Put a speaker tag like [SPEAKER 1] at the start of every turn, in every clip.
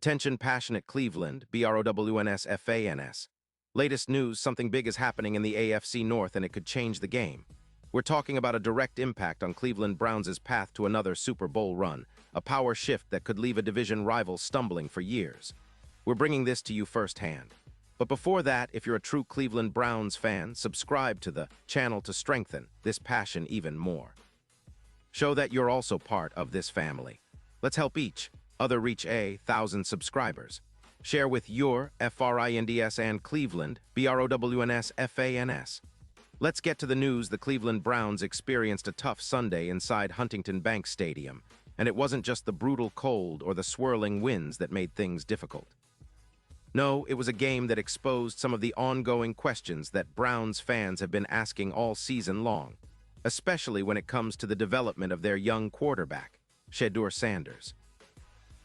[SPEAKER 1] Attention passionate Cleveland, BROWNS FANS. Latest news, something big is happening in the AFC North and it could change the game. We're talking about a direct impact on Cleveland Browns' path to another Super Bowl run, a power shift that could leave a division rival stumbling for years. We're bringing this to you firsthand. But before that, if you're a true Cleveland Browns fan, subscribe to the channel to strengthen this passion even more. Show that you're also part of this family. Let's help each other reach 1,000 subscribers. Share with your FRINDS and Cleveland, BROWNS FANS. Let's get to the news. The Cleveland Browns experienced a tough Sunday inside Huntington Bank Stadium, and it wasn't just the brutal cold or the swirling winds that made things difficult. No, it was a game that exposed some of the ongoing questions that Browns fans have been asking all season long, especially when it comes to the development of their young quarterback, SHEDEUR Sanders.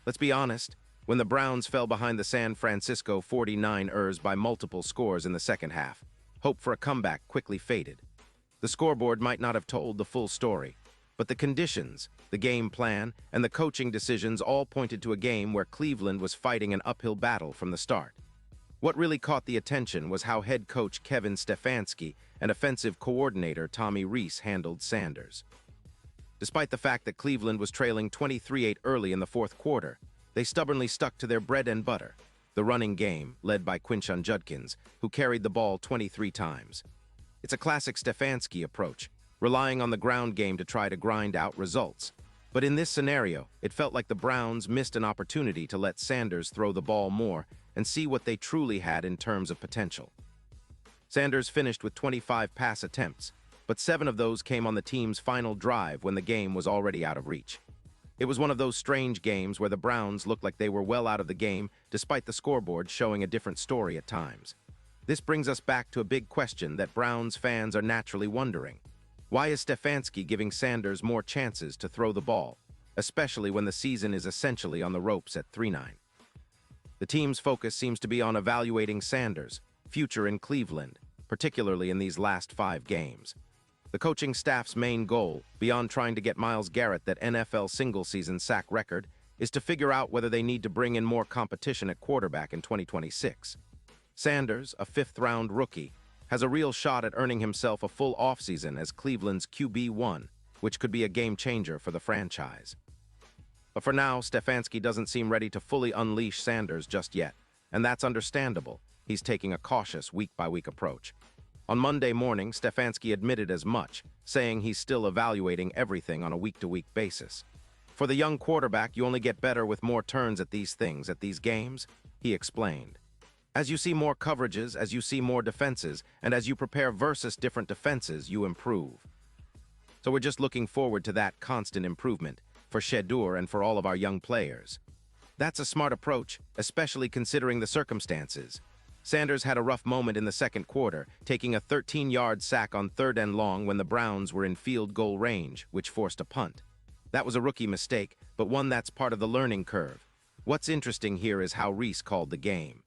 [SPEAKER 1] Let's be honest, when the Browns fell behind the San Francisco 49ers by multiple scores in the second half, hope for a comeback quickly faded. The scoreboard might not have told the full story, but the conditions, the game plan, and the coaching decisions all pointed to a game where Cleveland was fighting an uphill battle from the start. What really caught the attention was how head coach Kevin Stefanski and offensive coordinator Tommy Rees handled Sanders. Despite the fact that Cleveland was trailing 23-8 early in the fourth quarter, they stubbornly stuck to their bread and butter, the running game, led by Quinshon Judkins, who carried the ball 23 times. It's a classic Stefanski approach, relying on the ground game to try to grind out results. But in this scenario, it felt like the Browns missed an opportunity to let Sanders throw the ball more and see what they truly had in terms of potential. Sanders finished with 25 pass attempts, but 7 of those came on the team's final drive when the game was already out of reach. It was one of those strange games where the Browns looked like they were well out of the game despite the scoreboard showing a different story at times. This brings us back to a big question that Browns fans are naturally wondering. Why is Stefanski giving Sanders more chances to throw the ball, especially when the season is essentially on the ropes at 3-9? The team's focus seems to be on evaluating Sanders' future in Cleveland, particularly in these last 5 games. The coaching staff's main goal, beyond trying to get Myles Garrett that NFL single-season sack record, is to figure out whether they need to bring in more competition at quarterback in 2026. Sanders, a 5th-round rookie, has a real shot at earning himself a full offseason as Cleveland's QB1, which could be a game-changer for the franchise. But for now, Stefanski doesn't seem ready to fully unleash Sanders just yet, and that's understandable. He's taking a cautious week-by-week approach. On Monday morning, Stefanski admitted as much, saying he's still evaluating everything on a week-to-week basis. For the young quarterback, you only get better with more turns at these games, he explained. As you see more coverages, as you see more defenses, and as you prepare versus different defenses, you improve. So we're just looking forward to that constant improvement for SHEDEUR and for all of our young players. That's a smart approach, especially considering the circumstances. Sanders had a rough moment in the second quarter, taking a 13-yard sack on 3rd and long when the Browns were in field goal range, which forced a punt. That was a rookie mistake, but one that's part of the learning curve. What's interesting here is how Rees called the game.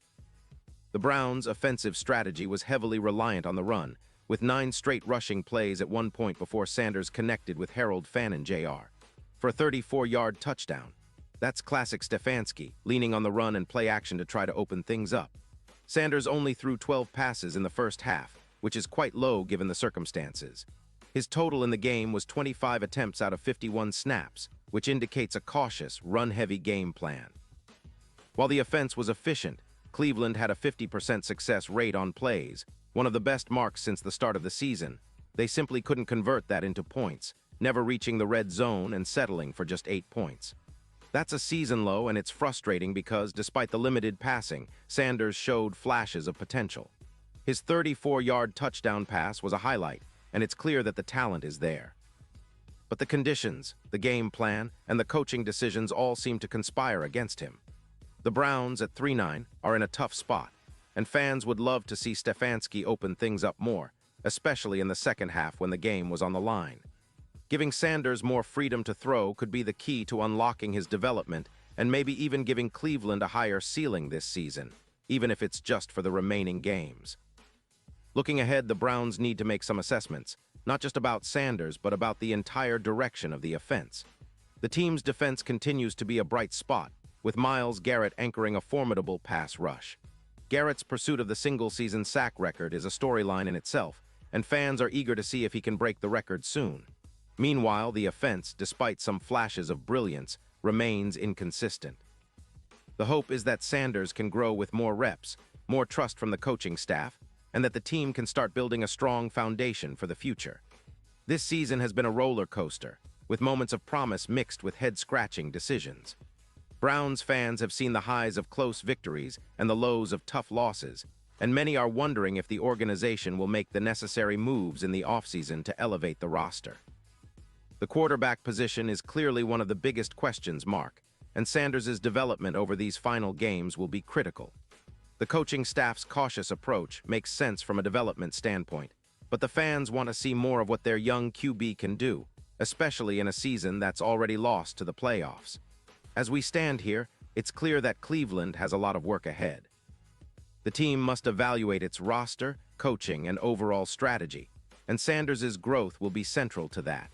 [SPEAKER 1] The Browns' offensive strategy was heavily reliant on the run, with 9 straight rushing plays at one point before Sanders connected with Harold Fannin Jr. for a 34-yard touchdown. That's classic Stefanski, leaning on the run and play action to try to open things up. Sanders only threw 12 passes in the first half, which is quite low given the circumstances. His total in the game was 25 attempts out of 51 snaps, which indicates a cautious, run-heavy game plan. While the offense was efficient, Cleveland had a 50% success rate on plays, one of the best marks since the start of the season. They simply couldn't convert that into points, never reaching the red zone and settling for just 8 points. That's a season low, and it's frustrating because, despite the limited passing, Sanders showed flashes of potential. His 34-yard touchdown pass was a highlight, and it's clear that the talent is there. But the conditions, the game plan, and the coaching decisions all seem to conspire against him. The Browns at 3-9 are in a tough spot, and fans would love to see Stefanski open things up more, especially in the second half when the game was on the line. Giving Sanders more freedom to throw could be the key to unlocking his development and maybe even giving Cleveland a higher ceiling this season, even if it's just for the remaining games. Looking ahead, the Browns need to make some assessments, not just about Sanders, but about the entire direction of the offense. The team's defense continues to be a bright spot, with Myles Garrett anchoring a formidable pass rush. Garrett's pursuit of the single-season sack record is a storyline in itself, and fans are eager to see if he can break the record soon. Meanwhile, the offense, despite some flashes of brilliance, remains inconsistent. The hope is that Sanders can grow with more reps, more trust from the coaching staff, and that the team can start building a strong foundation for the future. This season has been a roller coaster, with moments of promise mixed with head-scratching decisions. Browns fans have seen the highs of close victories and the lows of tough losses, and many are wondering if the organization will make the necessary moves in the offseason to elevate the roster. The quarterback position is clearly one of the biggest questions mark, and Sanders' development over these final games will be critical. The coaching staff's cautious approach makes sense from a development standpoint, but the fans want to see more of what their young QB can do, especially in a season that's already lost to the playoffs. As we stand here, it's clear that Cleveland has a lot of work ahead. The team must evaluate its roster, coaching, and overall strategy, and Sanders' growth will be central to that.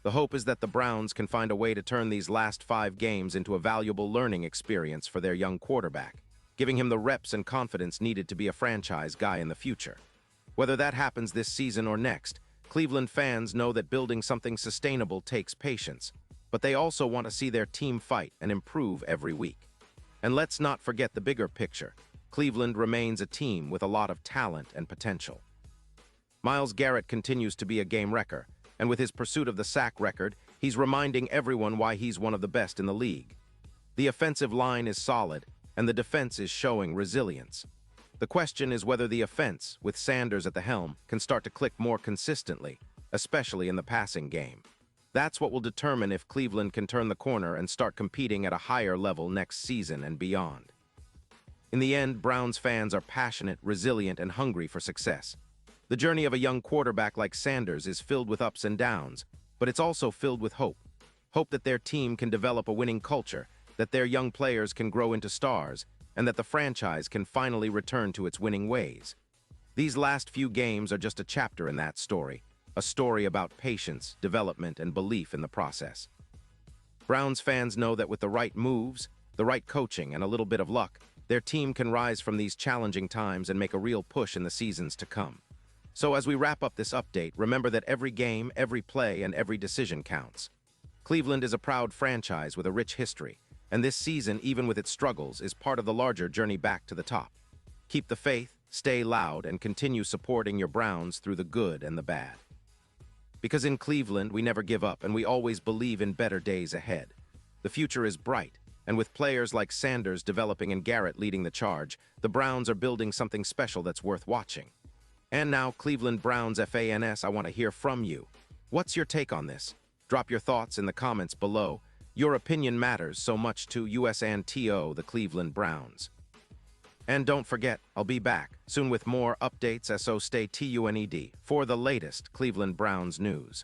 [SPEAKER 1] The hope is that the Browns can find a way to turn these last 5 games into a valuable learning experience for their young quarterback, giving him the reps and confidence needed to be a franchise guy in the future. Whether that happens this season or next, Cleveland fans know that building something sustainable takes patience, but they also want to see their team fight and improve every week. And let's not forget the bigger picture. Cleveland remains a team with a lot of talent and potential. Myles Garrett continues to be a game wrecker, and with his pursuit of the sack record, he's reminding everyone why he's one of the best in the league. The offensive line is solid, and the defense is showing resilience. The question is whether the offense, with Sanders at the helm, can start to click more consistently, especially in the passing game. That's what will determine if Cleveland can turn the corner and start competing at a higher level next season and beyond. In the end, Browns fans are passionate, resilient, and hungry for success. The journey of a young quarterback like Sanders is filled with ups and downs, but it's also filled with hope. Hope that their team can develop a winning culture, that their young players can grow into stars, and that the franchise can finally return to its winning ways. These last few games are just a chapter in that story, a story about patience, development, and belief in the process. Browns fans know that with the right moves, the right coaching, and a little bit of luck, their team can rise from these challenging times and make a real push in the seasons to come. So as we wrap up this update, remember that every game, every play, and every decision counts. Cleveland is a proud franchise with a rich history, and this season, even with its struggles, is part of the larger journey back to the top. Keep the faith, stay loud, and continue supporting your Browns through the good and the bad. Because in Cleveland, we never give up, and we always believe in better days ahead. The future is bright, and with players like Sanders developing and Garrett leading the charge, the Browns are building something special that's worth watching. And now, Cleveland Browns fans, I want to hear from you. What's your take on this? Drop your thoughts in the comments below. Your opinion matters so much to us and to the Cleveland Browns. And don't forget, I'll be back soon with more updates, so stay tuned for the latest Cleveland Browns news.